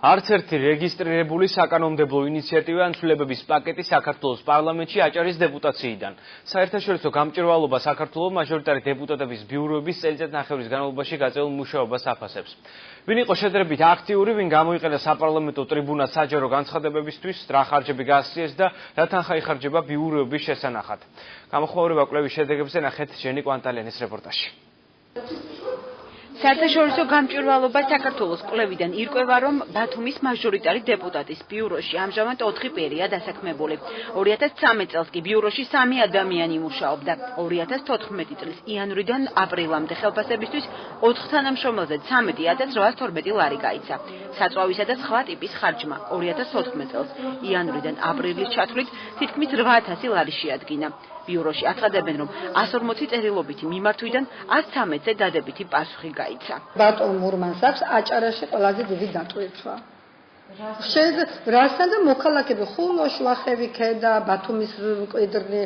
არც ერთი რეგისტრირებული საკანონმდებლო ინიციატივა ან ცვლილებების პაკეტი საქართველოს პარლამენტში აჭარის დეპუტაციიდან. საერთაშორისო გამჭვირვალობა საქართველოს მაჟორიტარი დეპუტატების ბიუროების წელიწადნახევრის განმავლობაში გაწეულ მუშაობას აფასებს. ვინ იყო შედარებით აქტიური, ვინ გამოიყენა საპარლამენტო ტრიბუნას საჯარო განცხადებებისთვის, რა ხარჯები გაასწიეს და რა თანხა იხარჯება ბიუროების შესანახად. გამოხმაურება კვლევის შედეგებზე ნახეთ ჟენი კვანტალიანის რეპორტაჟში. საერთაშორისო გამჭვირვალობა საქართველოს კვლევიდან ირკვევა, რომ ბათუმის მაჟორიტარი დეპუტატის ბიუროში ამჟამად 4 პირია დასაქმებული. 2013 წელს კი ბიუროში 3 ადამიანი მუშაობდა. 2014 წლის იანვრიდან აპრილამდე ხელფასებისთვის 4 თანამშრომელზე 13,812 ლარი გაიცა. საწვავისა და სხვა ტიპის ხარჯმა 2014 წელს იანვრიდან აპრილის ჩათვლით თითქმის 8,000 ლარი შეადგინა. ბიუროში აცხადებენ, რომ 140 წერილობითი მიმართვიდან 113-ზე დადებითი პასუხი გაიცა. ბატონ მურმანს აქვს აჭარაში ყველაზე დიდი დატვირთვა. რასთან და მოქალაქეები ხულო, შუახევი ქედა, ბათუმის მკვიდრი,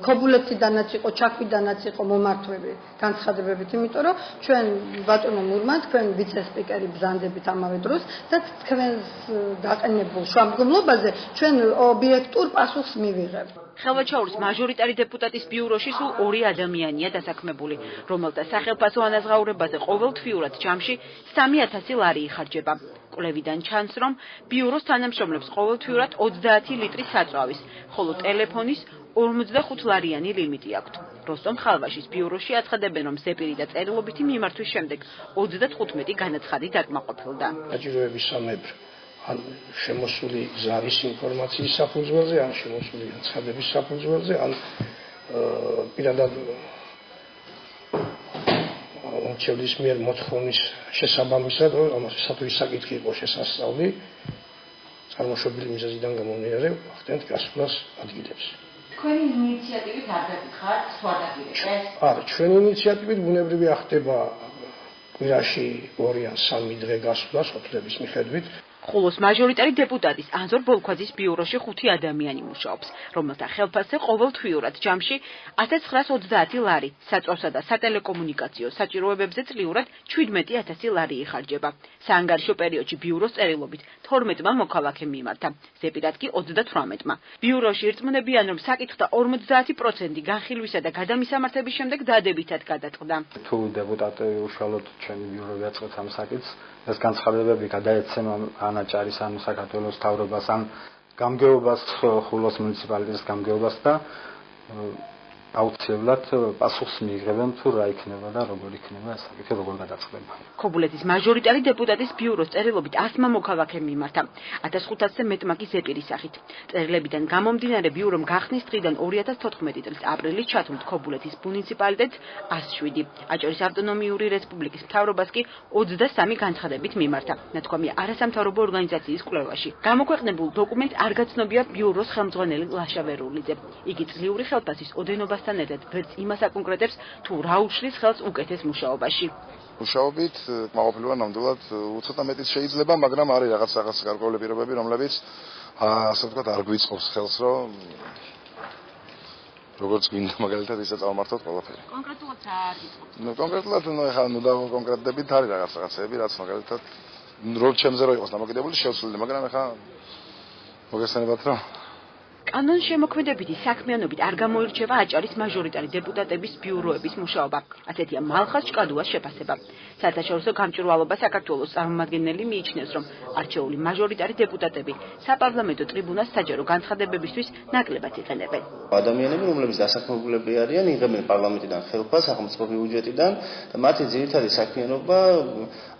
ქობულეთიდანაც იყო, ჩაქვიდანაც იყო მომართვები განცხადებებით, იმიტომ რომ ჩვენ ბატონო მურმან, თქვენ ვიცე-სპიკერი ბრძანდებით ამავე დროს და თქვენს დაყენებულ შუამდგომლობაზე ჩვენ ობიექტურ პასუხს მივიღებთ. ხელვაჩაურის მაჟორიტარი დეპუტატის ბიუროში სულ 2 ადამიანია დასაქმებული, რომელთა სახელფასო ანაზღაურებაზე ყოველთვიურად ჯამში 3,000 ლარი იხარჯება. კვლევიდან ჩანს, რომ ბიუროს თანამშრომლებს ყოველთვიურად 30 ლიტრი საწვავის, ხოლო ტელეფონის 45 ლარიანი ლიმიტი აქვთ. როსტომ ხალვაშის ბიუროში აცხადებენ, რომ ზეპირი და წერილობითი მიმართვის შემდეგ 35 განაცხადი დაკმაყოფილდა. საჭიროების სამებრ ან შემოსული ზავის ინფორმაციის საფუძველზე, ან შემოსული განცხადების საფუძველზე, ან პირადად მრჩევლის მიერ მოთხოვნის შესაბამისად, ამასაც საკითხი იყო შესასწავლი, წარმოშობილი მიზეზიდან გამომდინარე, ახდენთ გასვლას ადგილებს. თქვენი ინიციატივით არ გაგიხართ სვადაგირებას? არა, ჩვენი ინიციატივით ბუნებრივი ახდება კვირაში 2 ან 3 დღე გასვლას ოფლების მიხედვით. ხოლოს მაჟორიტარი დეპუტატის ანზორ ბოლქვაძის ბიუროში 5 ადამიანი მუშაობს, რომელთა ხელფასზე ყოველთვიურად ჯამში 1930 ლარი, საწვავსა და სატელეკომუნიკაციო საჭიროებებზე წლიურად 17,000 ლარი იხარჯება. საანგარიშო პერიოდში ბიუროს წერილობით 12-მა მოქალაქემ მიმართა, ზეპირად კი 38-მა. ბიუროში ირწმუნებიან, რომ საკითხთა 50% განხილვისა და გადამისამართების შემდეგ დადებითად გადაწყდა. თუ დეპუტატი უშუალოდ ჩვენი ბიურო დაწყეთ ამ საკითხს, ეს განცხადებები გადაეცემა ან აჭარის ან საქართველოს მთავრობას ან გამგეობას, ხულოს მუნიციპალიტეტის გამგეობას და აუცილებლად პასუხს მიიღებენ თუ რა იქნება და როგორ იქნება ეს საკითხი როგორ გადაწყდება. ქობულეთის მაჟორიტარი დეპუტატის ბიუროს წერილობით 100-მა მოქალაქემ მიმართა, 1500-ზე მეტმა კი ზეპირის სახით. წერილებიდან გამომდინარე ბიურომ გახსნის დღიდან 2014 წლის აპრილის ჩათვლით ქობულეთის მუნიციპალიტეტს 107, აჭარის ავტონომიური რესპუბლიკის მთავრობას კი 23 განცხადებით მიმართა, ნათქვამია არასამთავრობო ორგანიზაციის კვლევაში. გამოქვეყნებულ დოკუმენტს არ გაცნობია ბიუროს ხელმძღვანელი ლაშა ვერულიძე. იგი წლიური ხელფასის ოდენობას ვერც იმას აკონკრეტებს, თუ რა უშლის ხელს უკეთეს მუშაობაში. მუშაობით კმაყოფილება ნამდვილად უცოტა მეტიც შეიძლება, მაგრამ არის რაღაც გარკვეული პირობები, რომლებიც ასე ვთქვათ არ გვიწყობს ხელს, რომ როგორც გვინდა მაგალითად ისე წავმართოთ ყველაფერი. კონკრეტულად რა არის? კონკრეტულად ეხლა დავკონკრეტდებით არის რაღაცეები, რაც მაგალითად რომ ჩემზე რო იყოს დამოკიდებული შევცვლილი, მაგრამ ეხლა მოგესალმებათ რომ კანონშემოქმედებითი საქმიანობით არ გამოირჩევა აჭარის მაჟორიტარი დეპუტატების ბიუროების მუშაობა. ასეთია მალხაზ ჭკადუას შეფასება. საერთაშორისო გამჭვირვალობა საქართველოს წარმომადგენელი მიიჩნევს, რომ არჩეული მაჟორიტარი დეპუტატები საპარლამენტო ტრიბუნას საჯარო განცხადებებისთვის ნაკლებად იყენებენ. ადამიანები, რომლებიც დასაქმებულები არიან, იღებენ პარლამენტიდან ხელფასს სახელმწიფო ბიუჯეტიდან და მათი ძირითადი საქმიანობა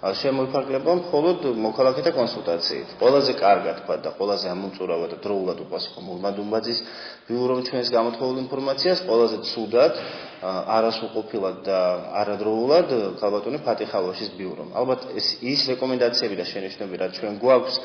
შემოიფარგლება მხოლოდ მოქალაქეთა კონსულტაციით. ყველაზე კარგად თქვა და ყველაზე ამომწურავად და დროულად უყვას იყო მურმანდუმბაძის ბიურომ ჩვენს გამოთხოვილ ინფორმაციას, ყველაზე ცუდად არასრულყოფილად და არადროულად ქალბატონი ფატი ხალვაშის ბიურომ. ალბათ ის რეკომენდაციები და შენიშვნები, რაც ჩვენ გვაქვს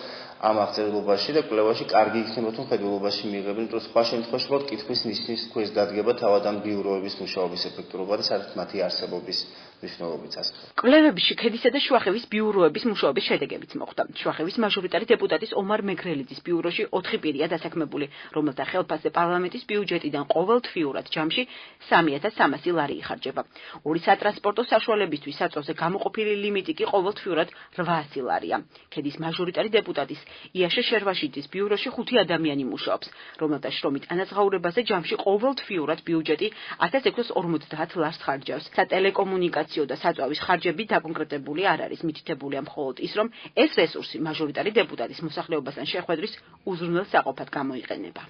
ამ აღწერილობაში და კვლევაში კარგი იქნება თუ მხედველობაში მიიღებენ, იმიტომ რომ სხვა შემთხვევაში მხოლოდ კითხვის ნიშნის ქვეშ დადგება თავად ამ ბიუროების მუშაობის ეფექტურობა და საერთოდ მათი არსებობის მნიშვნელობიც ასე. კვლევებში ქედისა და შუახევის ბიუროების მუშაობის შედეგებიც მოხვდა. შუახევის მაჟორიტარი დეპუტატის ომარ მეგრელიძის ბიუროში 4 პირია დასაქმებული, რომელთა ხელფასზე პარლამენტის ბიუჯეტიდან ყოველთვიურად ჯამში 3300 ლარი იხარჯება. ორი სატრანსპორტო საშუალებისთვის საწოლზე გამოყოფილი ლიმიტი კი ყოველთვიურად 800 ლარია. ქედის მაჟორიტარი დეპუტატის იაშე შერვაშიძის ბიუროში 5 ადამიანი მუშაობს, რომელთა შრომით ანაზღაურებაზე ჯამში ყოველთვიურად ბიუჯეტი 1650 ლარს ხარჯავს. სატელეკომუნიკაციო და საწვავის ხარჯები დაკონკრეტებული არ არის, მითითებულია მხოლოდ ის, რომ ეს რესურსი მაჟორიტარი დეპუტატის მოსახლეობასთან შეხვედრის უზრუნველ საყოფად გამოიყენება.